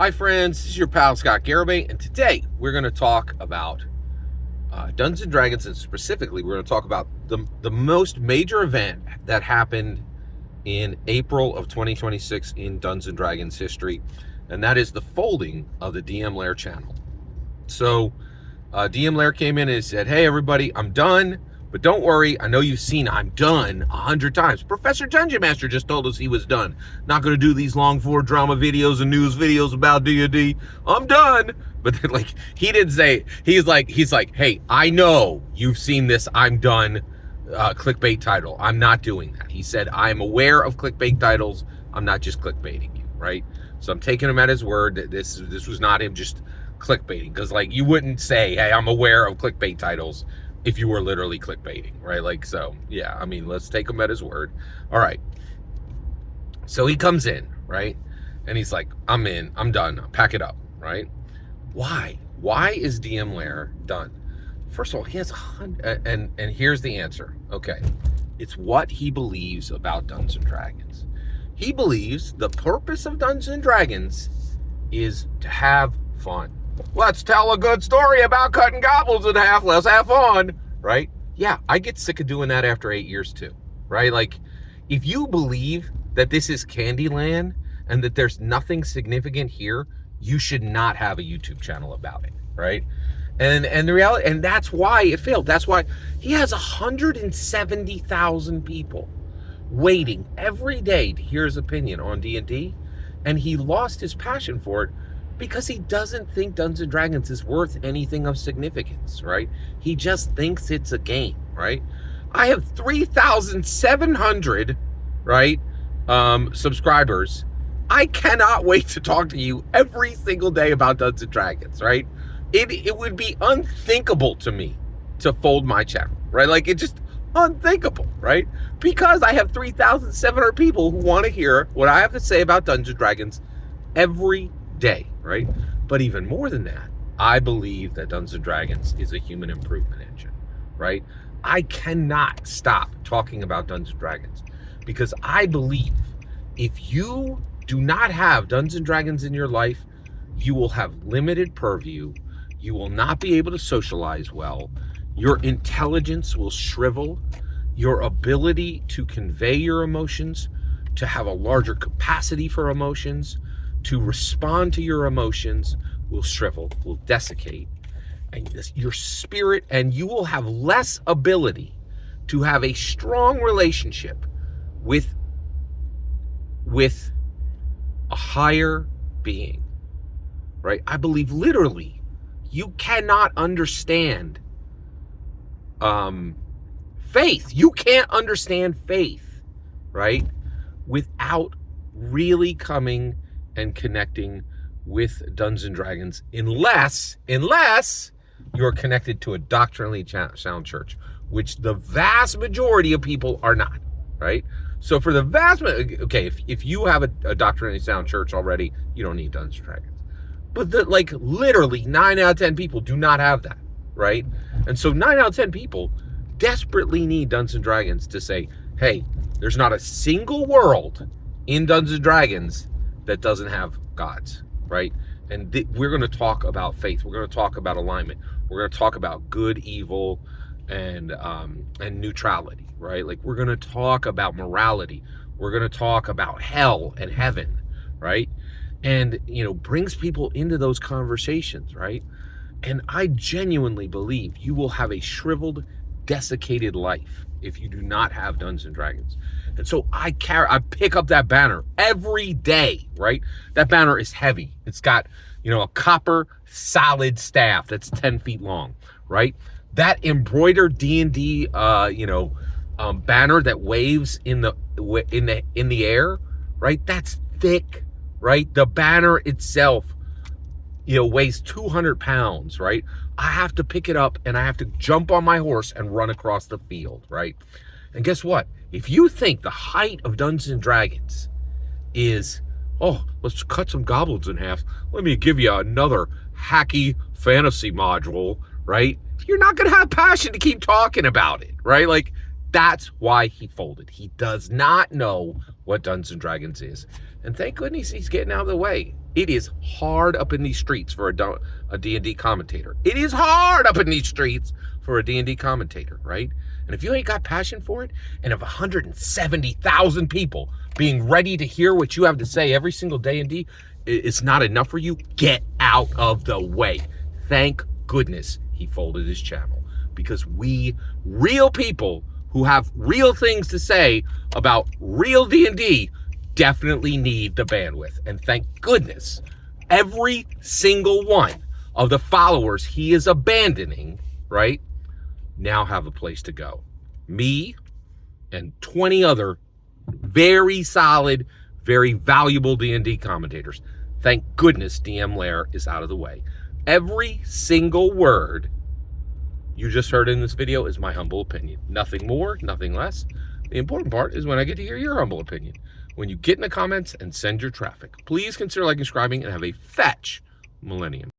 Hi friends, this is your pal Scott Garibay, and today we're going to talk about Dungeons & Dragons, and specifically we're going to talk about the most major event that happened in April of 2026 in Dungeons & Dragons history, and that is the folding of the DM Lair channel. So DM Lair came in and said, hey everybody, I'm done, but don't worry, I know you've seen I'm done 100 times. Professor Dungeon Master just told us he was done. Not going to do these long form drama videos and news videos about D&D. I'm done. But then, like, he didn't say, he's like, hey, I know you've seen this I'm done clickbait title. I'm not doing that. He said, I'm aware of clickbait titles. I'm not just clickbaiting you, right? So I'm taking him at his word that this was not him just clickbaiting, because like you wouldn't say, hey, I'm aware of clickbait titles if you were literally clickbaiting, right? Like, so yeah, I mean, let's take him at his word. All right. So he comes in, right? And he's like, I'm in, I'm done, pack it up, right? Why is DM Lair done? First of all, he has 100, and here's the answer. Okay. It's what he believes about Dungeons & Dragons. He believes the purpose of Dungeons & Dragons is to have fun. Let's tell a good story about cutting goblins in half. Let's have fun, right? Yeah, I get sick of doing that after 8 years too, right? Like, if you believe that this is Candyland and that there's nothing significant here, you should not have a YouTube channel about it, right? And the reality, and that's why it failed. That's why he has 170,000 people waiting every day to hear his opinion on D&D, and he lost his passion for it because he doesn't think Dungeons & Dragons is worth anything of significance, right? He just thinks it's a game, right? I have 3,700, right, subscribers. I cannot wait to talk to you every single day about Dungeons & Dragons, right? It would be unthinkable to me to fold my channel, right? Like, it's just unthinkable, right? Because I have 3,700 people who want to hear what I have to say about Dungeons & Dragons every day, right? But even more than that, I believe that Dungeons & Dragons is a human improvement engine, right? I cannot stop talking about Dungeons & Dragons because I believe if you do not have Dungeons & Dragons in your life, you will have limited purview, you will not be able to socialize well, your intelligence will shrivel, your ability to convey your emotions, to have a larger capacity for emotions, to respond to your emotions will shrivel, will desiccate, and your spirit, and you will have less ability to have a strong relationship with a higher being, right? I believe literally you cannot understand faith. You can't understand faith, right, without really coming and connecting with Dungeons & Dragons, unless you're connected to a doctrinally sound church, which the vast majority of people are not, right? So for the vast majority, okay, if you have a doctrinally sound church already, you don't need Dungeons & Dragons. But like literally 9 out of 10 people do not have that, right? And so 9 out of 10 people desperately need Dungeons & Dragons to say, hey, there's not a single world in Dungeons & Dragons that doesn't have gods, right? And we're going to talk about faith. We're going to talk about alignment. We're going to talk about good, evil, and neutrality, right? Like, we're going to talk about morality. We're going to talk about hell and heaven, right? And, you know, brings people into those conversations, right? And I genuinely believe you will have a shriveled, desiccated life if you do not have Dungeons & Dragons. And so I pick up that banner every day, right? That banner is heavy. It's got, you know, a copper solid staff that's 10 feet long, right? That embroidered D&D, banner that waves in the air, right? That's thick, right? The banner itself, you know, weighs 200 pounds, right? I have to pick it up and I have to jump on my horse and run across the field, right? And guess what? If you think the height of Dungeons & Dragons is, oh, let's cut some goblins in half, let me give you another hacky fantasy module, right? You're not going to have passion to keep talking about it, right? Like, that's why he folded. He does not know what Dungeons & Dragons is. And thank goodness he's getting out of the way. It is hard up in these streets for a D&D commentator. It is hard up in these streets for a D&D commentator, right? And if you ain't got passion for it, and of 170,000 people being ready to hear what you have to say every single day in D, it's not enough for you, get out of the way. Thank goodness he folded his channel, because we real people who have real things to say about real D&D definitely need the bandwidth. And thank goodness every single one of the followers he is abandoning, right, now have a place to go. Me and 20 other very solid, very valuable D&D commentators. Thank goodness DM Lair is out of the way. Every single word you just heard in this video is my humble opinion. Nothing more, nothing less. The important part is when I get to hear your humble opinion. When you get in the comments and send your traffic. Please consider liking, subscribing, and have a fetch millennium.